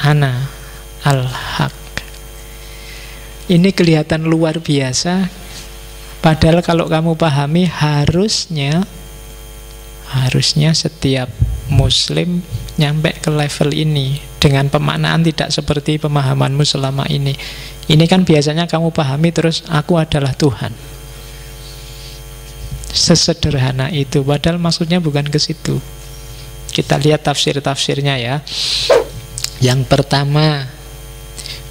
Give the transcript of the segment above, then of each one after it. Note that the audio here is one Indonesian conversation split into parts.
Ana al-haq. Ini kelihatan luar biasa, padahal kalau kamu pahami harusnya setiap muslim nyampe ke level ini dengan pemaknaan tidak seperti pemahamanmu selama ini. Ini kan biasanya kamu pahami terus, aku adalah Tuhan. Sesederhana itu, padahal maksudnya bukan ke situ. Kita lihat tafsir-tafsirnya ya. Yang pertama,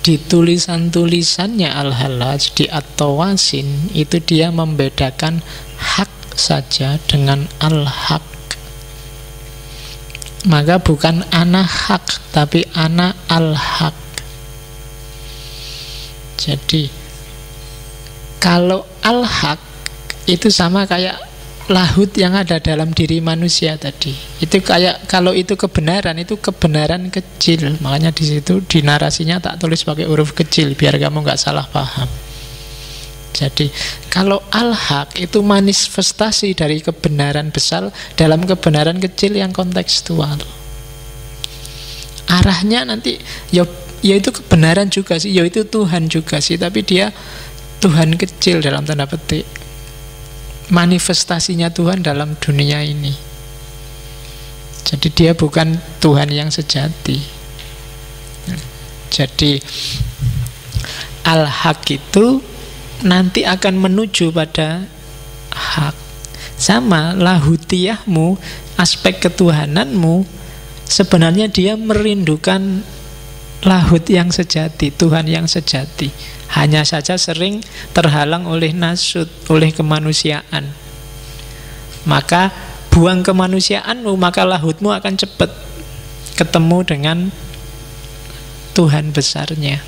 di tulisan-tulisannya Al-Hallaj, di At-Tawasin, itu dia membedakan hak saja dengan al-haq. Maka bukan ana hak, tapi ana al-haq. Jadi kalau al-haq itu sama kayak lahut yang ada dalam diri manusia tadi. Itu kayak, kalau itu kebenaran kecil. Makanya di situ di narasinya tak tulis pakai huruf kecil biar kamu nggak salah paham. Jadi kalau al-haq itu manifestasi dari kebenaran besar dalam kebenaran kecil yang kontekstual. Arahnya nanti ya itu kebenaran juga sih, ya itu Tuhan juga sih, tapi dia Tuhan kecil dalam tanda petik. Manifestasinya Tuhan dalam dunia ini. Jadi dia bukan Tuhan yang sejati. Jadi al-haq itu nanti akan menuju pada hak. Sama lahutiyahmu, aspek ketuhananmu, sebenarnya dia merindukan lahut yang sejati, Tuhan yang sejati. Hanya saja sering terhalang oleh nasut, oleh kemanusiaan. Maka buang kemanusiaanmu, maka lahutmu akan cepat ketemu dengan Tuhan besarnya.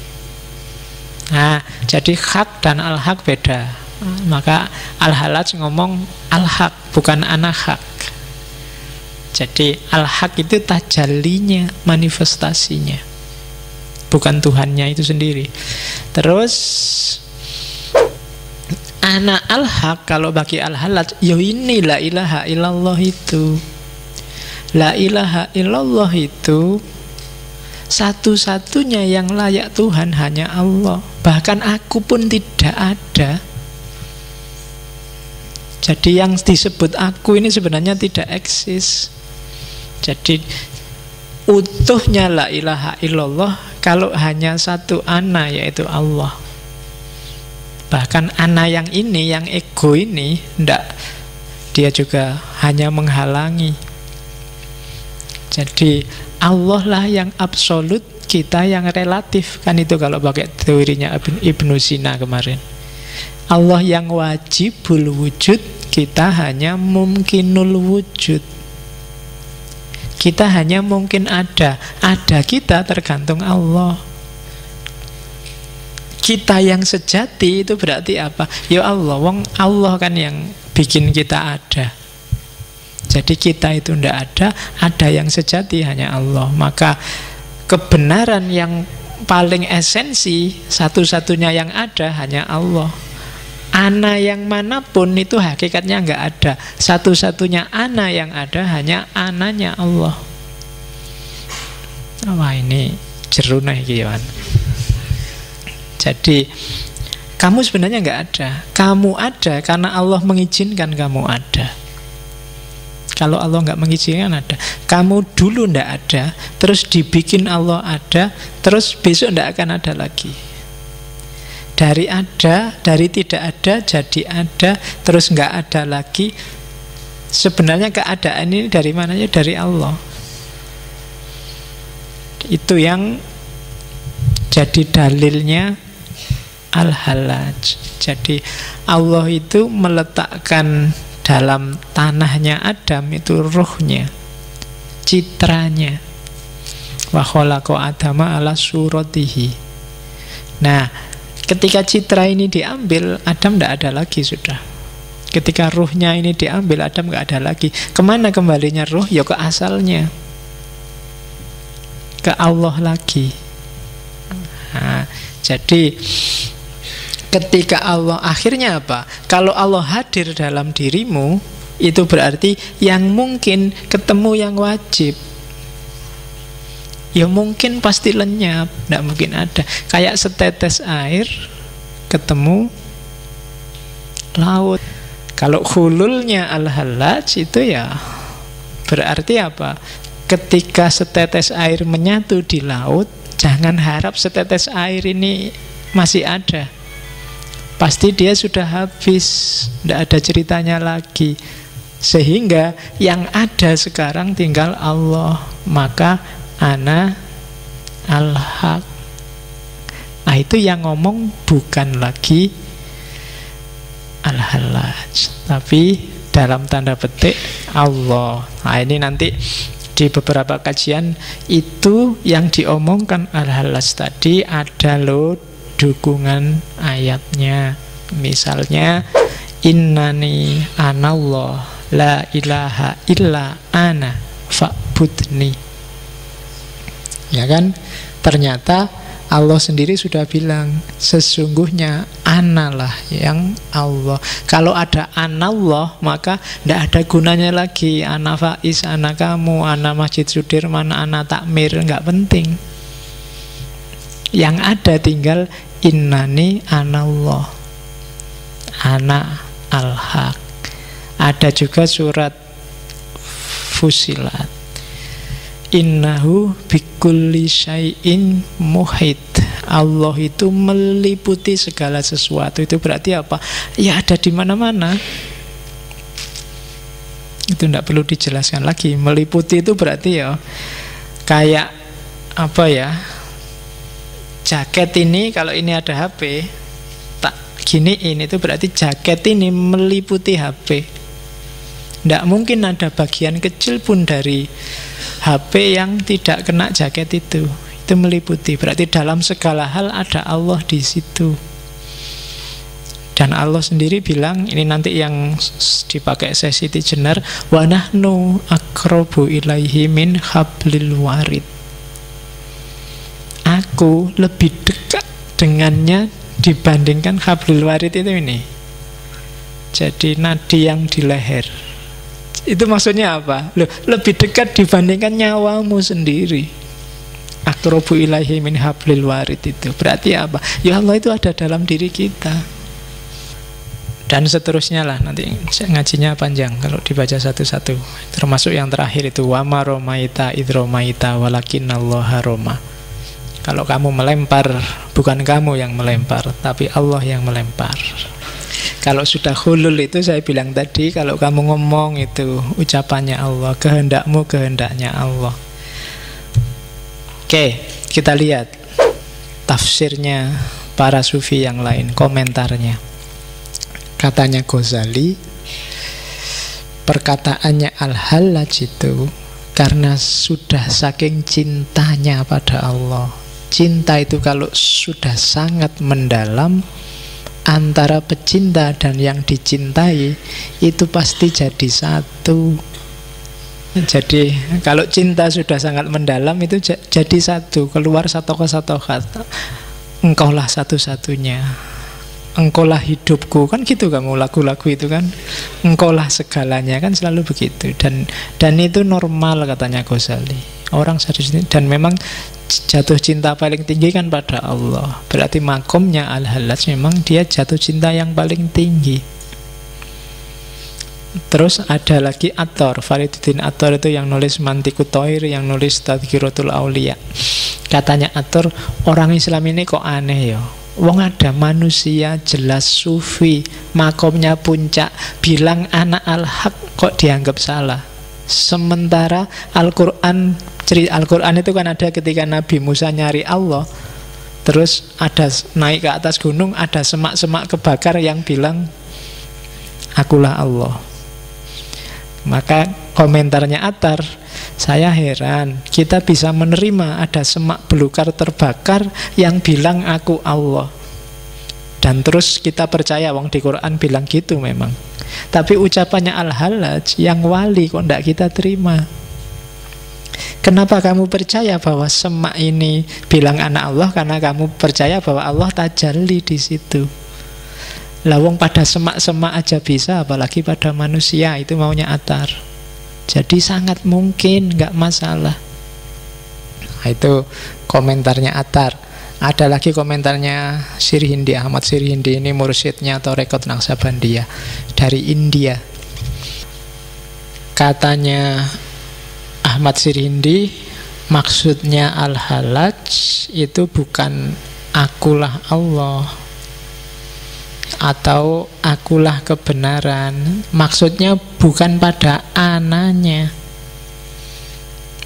Nah, jadi hak dan al-haq beda. Maka Al-Hallaj ngomong al-haq, bukan ana-haq. Jadi al-haq itu tajallinya, manifestasinya, bukan Tuhannya itu sendiri. Terus ana al-haq kalau bagi Al-Hallaj, ya ini la ilaha illallah itu. La ilaha illallah itu satu-satunya yang layak Tuhan hanya Allah. Bahkan aku pun tidak ada. Jadi yang disebut aku ini sebenarnya tidak eksis. Jadi utuhnya la ilaha illallah kalau hanya satu ana, yaitu Allah. Bahkan ana yang ini, yang ego ini, tidak, dia juga hanya menghalangi. Jadi Allah lah yang absolut, kita yang relatif. Kan itu kalau pakai teorinya Ibnu Sina kemarin. Allah yang wajibul wujud, kita hanya mungkinul wujud. Kita hanya mungkin ada. Ada kita tergantung Allah. Kita yang sejati itu berarti apa? Ya Allah, wong Allah kan yang bikin kita ada. Jadi kita itu tidak ada yang sejati hanya Allah. Maka kebenaran yang paling esensi, satu-satunya yang ada hanya Allah. Ana yang manapun itu hakikatnya nggak ada. Satu-satunya ana yang ada hanya ananya Allah. Wah, ini jeru nih kawan. Jadi kamu sebenarnya nggak ada. Kamu ada karena Allah mengizinkan kamu ada. Kalau Allah nggak mengizinkan ada. Kamu dulu ndak ada, terus dibikin Allah ada, terus besok ndak akan ada lagi. Dari ada, dari tidak ada jadi ada, terus nggak ada lagi. Sebenarnya keadaan ini dari mana? Ya dari Allah. Itu yang jadi dalilnya Al-Hallaj. Jadi Allah itu meletakkan dalam tanahnya Adam itu ruhnya, citranya. Wa khalaqa Adama ala suratihi. Nah, ketika citra ini diambil, Adam tidak ada lagi sudah. Ketika ruhnya ini diambil, Adam tidak ada lagi. Kemana kembalinya ruh? Ya ke asalnya, ke Allah lagi. Nah, jadi ketika Allah, akhirnya apa? Kalau Allah hadir dalam dirimu, itu berarti yang mungkin ketemu yang wajib. Ya mungkin pasti lenyap, tidak mungkin ada. Kayak setetes air ketemu laut. Kalau hululnya al-halaj itu ya berarti apa? Ketika setetes air menyatu di laut, jangan harap setetes air ini masih ada. Pasti dia sudah habis, tidak ada ceritanya lagi. Sehingga yang ada sekarang tinggal Allah. Maka ana al-haq. Nah itu yang ngomong bukan lagi al-halaj, tapi dalam tanda petik Allah. Nah ini nanti di beberapa kajian itu yang diomongkan al-halaj tadi ada loh dukungan ayatnya. Misalnya innani anallah la ilaha illa ana fa'budni. Ya kan? Ternyata Allah sendiri sudah bilang sesungguhnya analah yang Allah. Kalau ada anallah maka tidak ada gunanya lagi ana Faiz, ana kamu, ana Masjid Sudirman, ana Takmir, nggak penting. Yang ada tinggal innani anallah, ana al-haq. Ada juga surat Fusilat, innahu bikulli syai'in muhit. Allah itu meliputi segala sesuatu. Itu berarti apa? Ya ada di mana-mana. Itu tidak perlu dijelaskan lagi. Meliputi itu berarti ya kayak apa ya? Jaket ini kalau ini ada HP, tak giniin, itu berarti jaket ini meliputi HP. Tidak mungkin ada bagian kecil pun dari HP yang tidak kena jaket itu. Itu meliputi. Berarti dalam segala hal ada Allah di situ. Dan Allah sendiri bilang, ini nanti yang dipakai sesi Tijenar, wa nahnu aqrabu ilaihi min hablil warid. Aku lebih dekat dengannya dibandingkan hablil warid itu ini. Jadi nadi yang di leher. Itu maksudnya apa? Loh, lebih dekat dibandingkan nyawamu sendiri. Aqrabu ilaihi min hablil warid itu berarti apa? Ya Allah itu ada dalam diri kita. Dan seterusnya lah, nanti ngajinya panjang kalau dibaca satu-satu. Termasuk yang terakhir itu wa ma romaita id romaita walakinnallaha roma. Kalau kamu melempar, bukan kamu yang melempar, tapi Allah yang melempar. Kalau sudah hulul itu saya bilang tadi, kalau kamu ngomong itu ucapannya Allah, kehendakmu kehendaknya Allah. Oke, kita lihat tafsirnya para sufi yang lain, komentarnya. Katanya Ghazali, perkataannya Al-Hallaj itu karena sudah saking cintanya pada Allah. Cinta itu kalau sudah sangat mendalam, antara pecinta dan yang dicintai itu pasti jadi satu. Jadi kalau cinta sudah sangat mendalam itu jadi satu, keluar satu kata, engkaulah satu-satunya, engkaulah hidupku, kan gitu kamu lagu-lagu itu kan, engkaulah segalanya, kan selalu begitu. Dan itu normal katanya Ghazali, orang serius. Dan memang jatuh cinta paling tinggi kan pada Allah. Berarti makomnya Al-Hallaj memang dia jatuh cinta yang paling tinggi. Terus ada lagi At-Tor, Fariduddin At-Tor itu yang nulis Mantiqut Thair, yang nulis Tadhkiratul Auliya. Katanya At-Tor, orang Islam ini kok aneh ya. Wong ada manusia jelas sufi, makomnya puncak, bilang anak al-haq kok dianggap salah. Sementara Al-Quran itu kan ada ketika Nabi Musa nyari Allah, terus ada naik ke atas gunung, ada semak-semak kebakar yang bilang akulah Allah. Maka komentarnya Attar, saya heran kita bisa menerima ada semak belukar terbakar yang bilang aku Allah, dan terus kita percaya wong di Quran bilang gitu memang. Tapi ucapannya Al-Hallaj yang wali kok tidak kita terima. Kenapa kamu percaya bahwa semak ini bilang anak Allah? Karena kamu percaya bahwa Allah tajalli di situ. Lawong pada semak-semak aja bisa, apalagi pada manusia. Itu maunya Attar. Jadi sangat mungkin, nggak masalah. Itu komentarnya Attar. Ada lagi komentarnya Sirhindi, Ahmad Sirhindi, ini mursyidnya Tarekat Naqsabandiyah dari India. Katanya Ahmad Sirhindi, maksudnya Al-Halaj itu bukan akulah Allah atau akulah kebenaran. Maksudnya bukan pada ananya.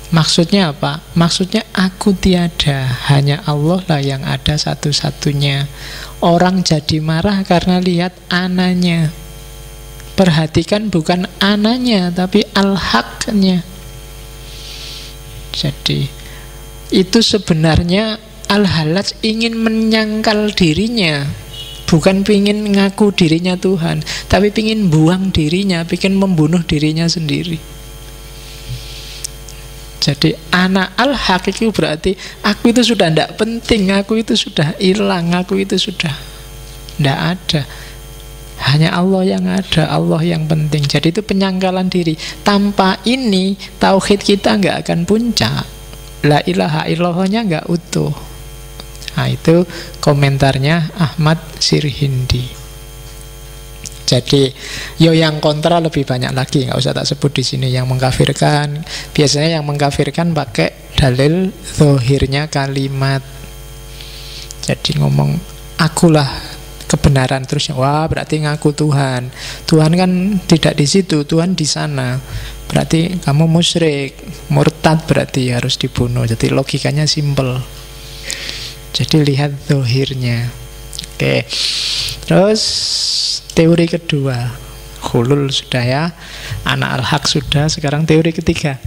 Maksudnya apa? Maksudnya aku tiada, hanya Allah lah yang ada satu-satunya. Orang jadi marah karena lihat ananya. Perhatikan bukan ananya, tapi al-haqnya. Jadi itu sebenarnya Al-Halaj ingin menyangkal dirinya, bukan pingin ngaku dirinya Tuhan, tapi pingin buang dirinya, pingin membunuh dirinya sendiri. Jadi anak al-haq itu berarti aku itu sudah tidak penting, aku itu sudah hilang, aku itu sudah tidak ada. Hanya Allah yang ada, Allah yang penting. Jadi itu penyangkalan diri. Tanpa ini tauhid kita nggak akan puncak. La ilaha illallahnya nggak utuh. Nah itu komentarnya Ahmad Sirhindi. Jadi, yang kontra lebih banyak lagi, nggak usah tak sebut di sini. Yang mengkafirkan, biasanya yang mengkafirkan pakai dalil zahirnya kalimat. Jadi ngomong akulah kebenaran, terus wah berarti ngaku Tuhan. Tuhan kan tidak di situ, Tuhan di sana. Berarti kamu musyrik, murtad, berarti harus dibunuh. Jadi logikanya simpel. Jadi lihat zahirnya. Oke. Terus teori kedua, hulul sudah ya, anak al-haq sudah. Sekarang teori ketiga,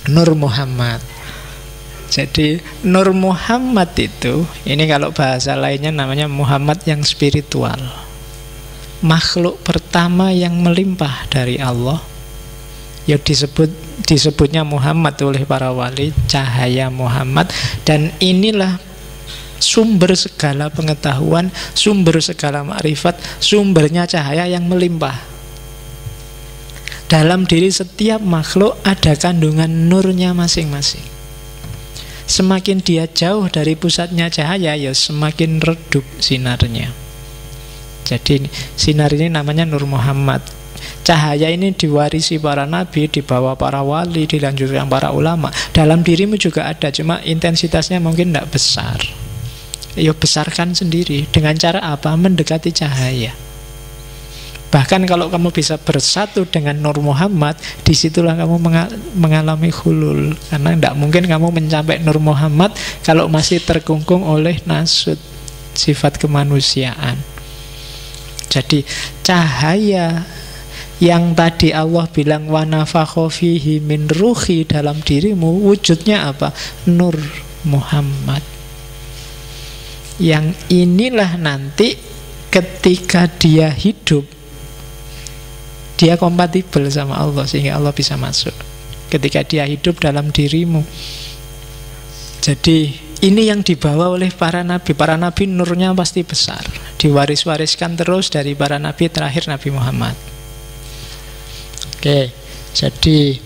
Nur Muhammad. Jadi Nur Muhammad itu, ini kalau bahasa lainnya namanya Muhammad yang spiritual. Makhluk pertama yang melimpah dari Allah. Ya disebutnya Muhammad oleh para wali, cahaya Muhammad. Dan inilah sumber segala pengetahuan, sumber segala makrifat, sumbernya cahaya yang melimpah. Dalam diri setiap makhluk ada kandungan nurnya masing-masing. Semakin dia jauh dari pusatnya cahaya, ya semakin redup sinarnya. Jadi sinar ini namanya Nur Muhammad. Cahaya ini diwarisi para nabi, dibawa para wali, dilanjutkan para ulama. Dalam dirimu juga ada, cuma intensitasnya mungkin tidak besar. Ya besarkan sendiri. Dengan cara apa? Mendekati cahaya. Bahkan kalau kamu bisa bersatu dengan Nur Muhammad, disitulah kamu mengalami hulul. Karena tidak mungkin kamu mencapai Nur Muhammad kalau masih terkungkung oleh nasud, sifat kemanusiaan. Jadi cahaya yang tadi Allah bilang wa nafakha fihi min ruhi dalam dirimu, wujudnya apa? Nur Muhammad. Yang inilah nanti ketika dia hidup, dia kompatibel sama Allah sehingga Allah bisa masuk ketika dia hidup dalam dirimu. Jadi ini yang dibawa oleh para nabi. Para nabi nurnya pasti besar, diwaris-wariskan terus dari para nabi, terakhir Nabi Muhammad. Oke, jadi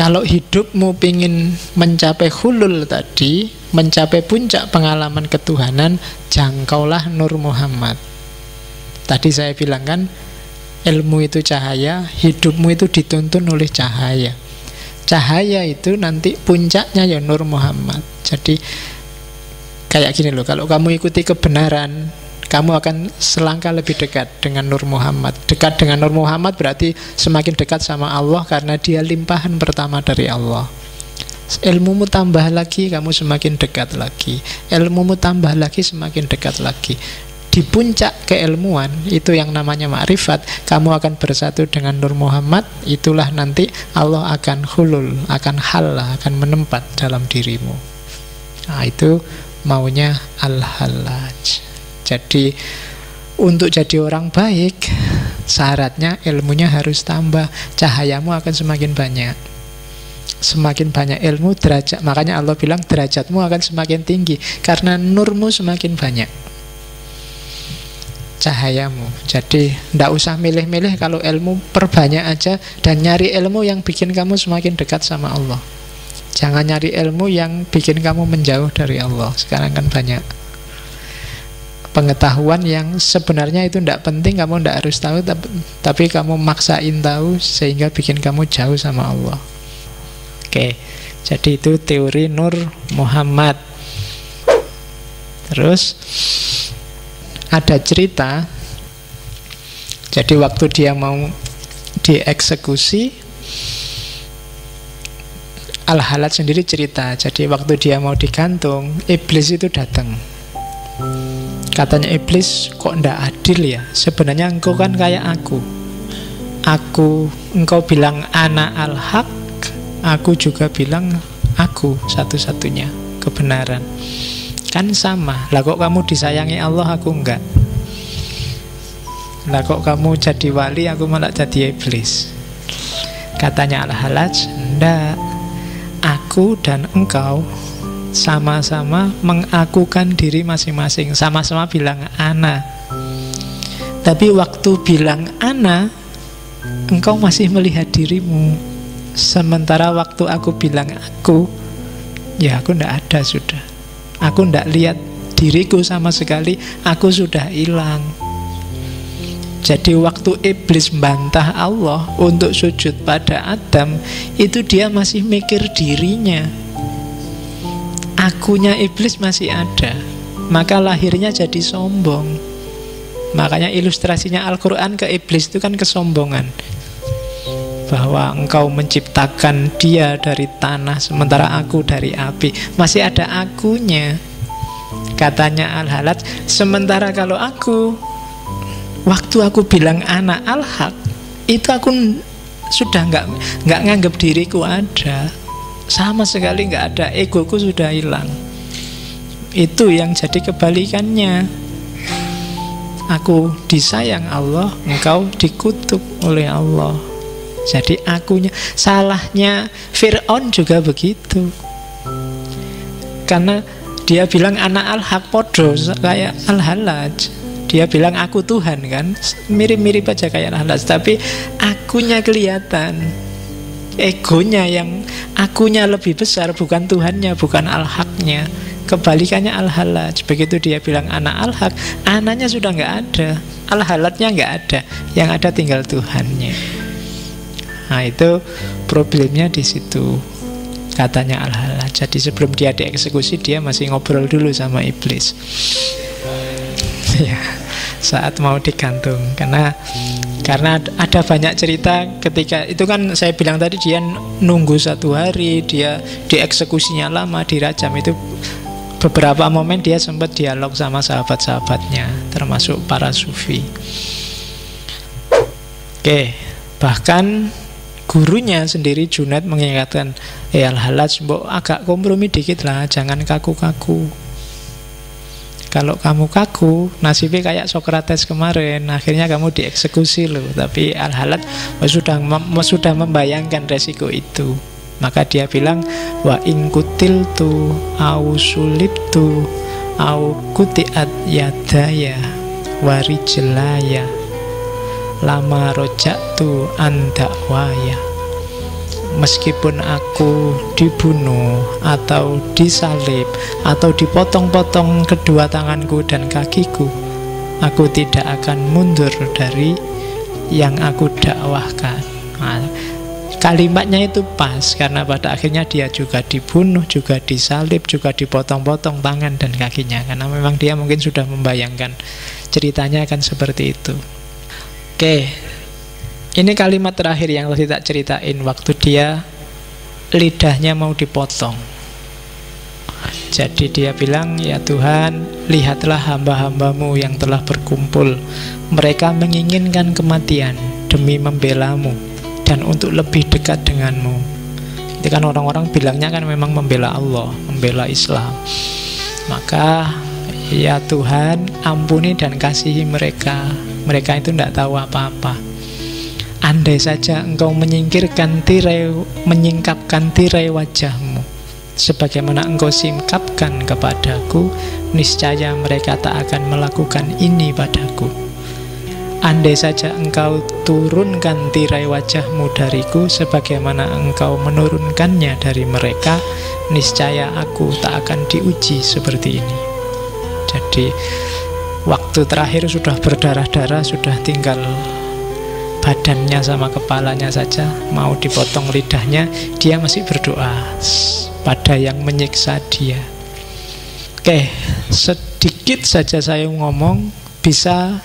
kalau hidupmu ingin mencapai hulul tadi, mencapai puncak pengalaman ketuhanan, jangkaulah Nur Muhammad. Tadi saya bilang kan, ilmu itu cahaya, hidupmu itu dituntun oleh cahaya. Cahaya itu nanti puncaknya ya Nur Muhammad. Jadi kayak gini loh, kalau kamu ikuti kebenaran, kamu akan selangkah lebih dekat dengan Nur Muhammad. Dekat dengan Nur Muhammad berarti semakin dekat sama Allah, karena dia limpahan pertama dari Allah. Ilmumu tambah lagi, kamu semakin dekat lagi. Ilmumu tambah lagi, semakin dekat lagi. Di puncak keilmuan, itu yang namanya ma'rifat, kamu akan bersatu dengan Nur Muhammad. Itulah nanti Allah akan hulul, akan halah, akan menempat dalam dirimu. Nah itu maunya Al-Halaj. Jadi untuk jadi orang baik, syaratnya ilmunya harus tambah. Cahayamu akan semakin banyak. Semakin banyak ilmu, derajat. Makanya Allah bilang derajatmu akan semakin tinggi, karena nurmu semakin banyak, cahayamu. Jadi tidak usah milih-milih, kalau ilmu perbanyak aja dan nyari ilmu yang bikin kamu semakin dekat sama Allah. Jangan nyari ilmu yang bikin kamu menjauh dari Allah. Sekarang kan banyak pengetahuan yang sebenarnya itu tidak penting, kamu tidak harus tahu, tapi kamu maksain tahu sehingga bikin kamu jauh sama Allah. Oke, jadi itu teori Nur Muhammad. Terus ada cerita, jadi waktu dia mau dieksekusi, Al-Halaj sendiri cerita, jadi waktu dia mau digantung, iblis itu datang. Katanya iblis, kok ndak adil ya? Sebenarnya engkau kan kayak aku. Engkau bilang ana al-haq, aku juga bilang aku satu-satunya kebenaran. Kan sama. Lah kok kamu disayangi Allah, aku enggak? Lah kok kamu jadi wali, aku malah jadi iblis? Katanya Al-Halaj, ndak. Aku dan engkau sama-sama mengakukan diri masing-masing, sama-sama bilang ana. Tapi waktu bilang ana, engkau masih melihat dirimu. Sementara waktu aku bilang aku, ya aku ndak ada sudah. Aku ndak lihat diriku sama sekali, aku sudah hilang. Jadi waktu iblis membantah Allah untuk sujud pada Adam, itu dia masih mikir dirinya. Akunya iblis masih ada, maka lahirnya jadi sombong. Makanya ilustrasinya Al-Quran ke iblis itu kan kesombongan, bahwa engkau menciptakan dia dari tanah, sementara aku dari api. Masih ada akunya. Katanya Al-Halaj, sementara kalau aku, waktu aku bilang anak al-haq, itu aku sudah nggak nganggap diriku ada. Sama sekali nggak ada, egoku sudah hilang. Itu yang jadi kebalikannya. Aku disayang Allah, engkau dikutuk oleh Allah. Jadi akunya. Salahnya Fir'aun juga begitu. Karena dia bilang anak al-haq, podo kayak Al-Halaj. Dia bilang aku Tuhan kan, mirip-mirip aja kayak Al-Halaj, tapi akunya kelihatan. Egonya yang akunya lebih besar, bukan Tuhannya, bukan al-haqnya. Kebalikannya Al-Halaj, begitu dia bilang anak al-haq, anaknya sudah nggak ada, Al-Halajnya nggak ada, yang ada tinggal Tuhannya. Nah itu problemnya di situ, katanya Al-Halaj. Jadi sebelum dia dieksekusi, dia masih ngobrol dulu sama iblis. Ya, saat mau digantung, karena ada banyak cerita ketika itu kan saya bilang tadi, dia nunggu 1 hari, dia dieksekusinya lama, dirajam. Itu beberapa momen dia sempat dialog sama sahabat-sahabatnya, termasuk para sufi. Oke, bahkan gurunya sendiri Junaid mengingatkan, Al-Halaj, mbok agak kompromi dikit lah, jangan kaku-kaku. Kalau kamu kaku, nasibnya kayak Sokrates kemarin, akhirnya kamu dieksekusi loh. Tapi Al-Halaj sudah membayangkan resiko itu. Maka dia bilang, wa in kutiltu au sulibtu au kutiat yadaya warijlaya lama roja'tu andakwaya. Meskipun aku dibunuh atau disalib atau dipotong-potong kedua tanganku dan kakiku, aku tidak akan mundur dari yang aku dakwahkan. Nah, kalimatnya itu pas, karena pada akhirnya dia juga dibunuh, juga disalib, juga dipotong-potong tangan dan kakinya, karena memang dia mungkin sudah membayangkan ceritanya akan seperti itu. Oke, ini kalimat terakhir yang tadi tak ceritain, waktu dia lidahnya mau dipotong. Jadi dia bilang, ya Tuhan, lihatlah hamba-hambamu yang telah berkumpul. Mereka menginginkan kematian demi membela-Mu dan untuk lebih dekat denganmu. Itu kan orang-orang bilangnya kan memang membela Allah, membela Islam. Maka ya Tuhan, ampuni dan kasihi mereka. Mereka itu tidak tahu apa-apa. Andai saja engkau menyingkapkan tirai wajahmu sebagaimana engkau singkapkan kepadaku, niscaya mereka tak akan melakukan ini padaku. Andai saja engkau turunkan tirai wajahmu dariku sebagaimana engkau menurunkannya dari mereka, niscaya aku tak akan diuji seperti ini. Jadi waktu terakhir sudah berdarah-darah, sudah tinggal badannya sama kepalanya saja, mau dipotong lidahnya, dia masih berdoa pada yang menyiksa dia. Oke, sedikit saja saya ngomong, bisa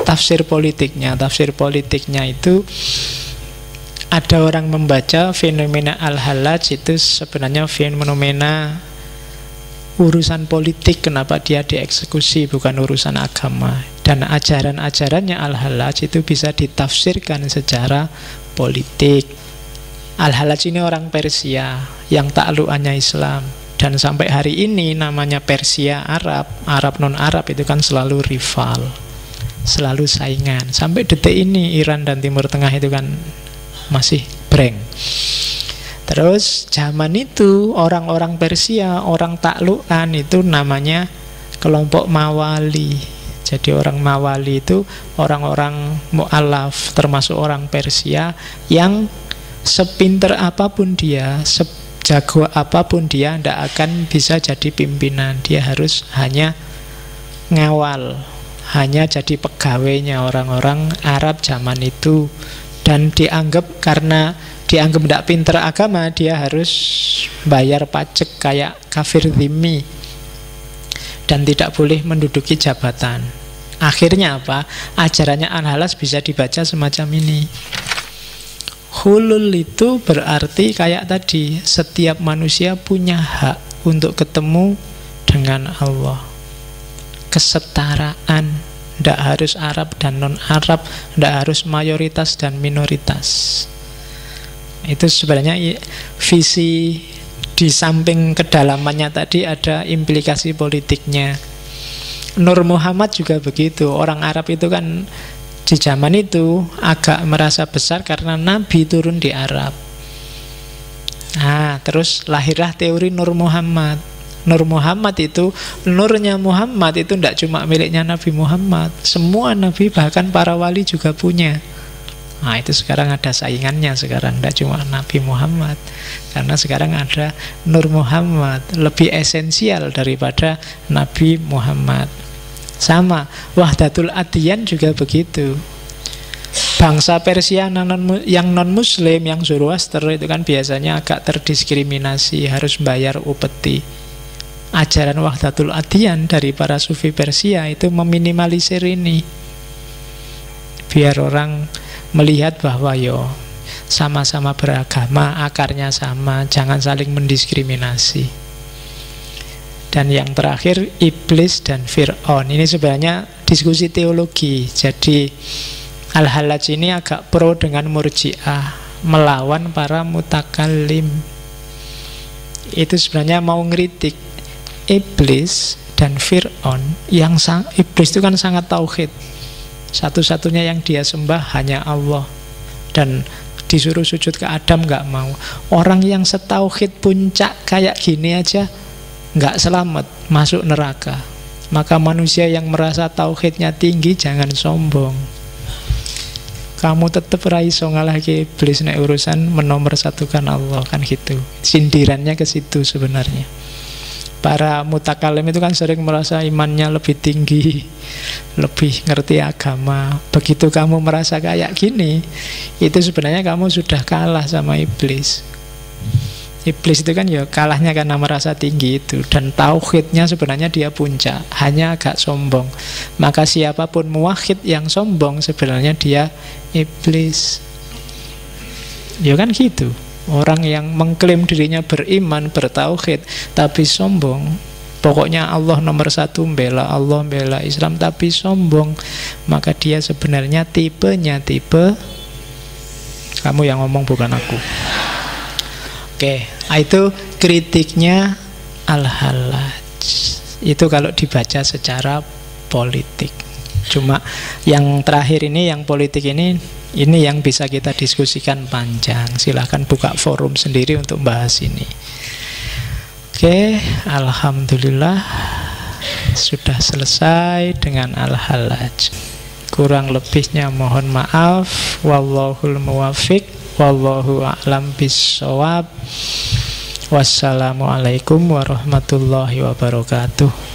tafsir politiknya. Tafsir politiknya itu ada orang membaca fenomena al-halaj itu sebenarnya fenomena urusan politik, kenapa dia dieksekusi, bukan urusan agama. Dan ajaran-ajarannya al-halaj itu bisa ditafsirkan secara politik. Al-halaj ini orang Persia yang taklukannya Islam. Dan sampai hari ini namanya Persia Arab, Arab non-Arab itu kan selalu rival, selalu saingan. Sampai detik ini Iran dan Timur Tengah itu kan masih breng. Terus zaman itu orang-orang Persia, orang taklukan itu namanya kelompok Mawali. Jadi orang Mawali itu orang-orang mu'alaf, termasuk orang Persia yang sepinter apapun dia, jago apapun dia, tidak akan bisa jadi pimpinan. Dia harus hanya ngawal, hanya jadi pegawainya orang-orang Arab zaman itu. Dan dianggap, karena dianggap tidak pinter agama, dia harus bayar pajak kayak kafir dhimmi dan tidak boleh menduduki jabatan. Akhirnya apa? Ajarannya al-halaj bisa dibaca semacam ini. Hulul itu berarti kayak tadi, setiap manusia punya hak untuk ketemu dengan Allah. Kesetaraan, tidak harus Arab dan non-Arab, tidak harus mayoritas dan minoritas. Itu sebenarnya visi, di samping kedalamannya tadi ada implikasi politiknya. Nur Muhammad juga begitu. Orang Arab itu kan di zaman itu agak merasa besar karena Nabi turun di Arab. Nah, terus lahirlah teori Nur Muhammad. Nur Muhammad itu, nurnya Muhammad itu tidak cuma miliknya Nabi Muhammad. Semua Nabi, bahkan para wali juga punya. Nah, itu sekarang ada saingannya sekarang, tidak cuma Nabi Muhammad. Karena sekarang ada Nur Muhammad, lebih esensial daripada Nabi Muhammad. Sama, Wahdatul Adyan juga begitu. Bangsa Persia yang non-muslim, yang Zoroaster itu kan biasanya agak terdiskriminasi, harus bayar upeti. Ajaran Wahdatul Adyan dari para sufi Persia itu meminimalisir ini, biar orang melihat bahwa sama-sama beragama, akarnya sama, jangan saling mendiskriminasi. Dan yang terakhir, iblis dan Fir'aun. Ini sebenarnya diskusi teologi. Jadi al-halaj ini agak pro dengan murji'ah, melawan para mutakallim. Itu sebenarnya mau ngeritik iblis dan Fir'aun. Iblis itu kan sangat tauhid, satu-satunya yang dia sembah hanya Allah, dan disuruh sujud ke Adam nggak mau. Orang yang setauhid puncak kayak gini aja nggak selamat, masuk neraka. Maka manusia yang merasa tauhidnya tinggi jangan sombong. Kamu tetap raiso ngalahke iblis nek urusan menomorsatukan Allah, kan gitu. Sindirannya ke situ sebenarnya. Para mutakalim itu kan sering merasa imannya lebih tinggi, lebih ngerti agama. Begitu kamu merasa kayak gini, itu sebenarnya kamu sudah kalah sama iblis. Iblis itu kan kalahnya karena merasa tinggi itu, dan tauhidnya sebenarnya dia puncak, hanya agak sombong. Maka siapapun muwahhid yang sombong sebenarnya dia iblis. Ya kan gitu. Orang yang mengklaim dirinya beriman, bertauhid, tapi sombong, pokoknya Allah nomor satu, bela Allah, bela Islam, tapi sombong, maka dia sebenarnya tipenya tipe, kamu yang ngomong bukan aku. Oke, itu kritiknya al-halaj. Itu kalau dibaca secara politik. Cuma yang terakhir ini, yang politik ini yang bisa kita diskusikan panjang. Silahkan buka forum sendiri untuk bahas ini. Oke, alhamdulillah sudah selesai dengan al-halaj. Kurang lebihnya mohon maaf. Wallahul muwaffiq, wallahu a'lam bissawab. Wassalamualaikum warahmatullahi wabarakatuh.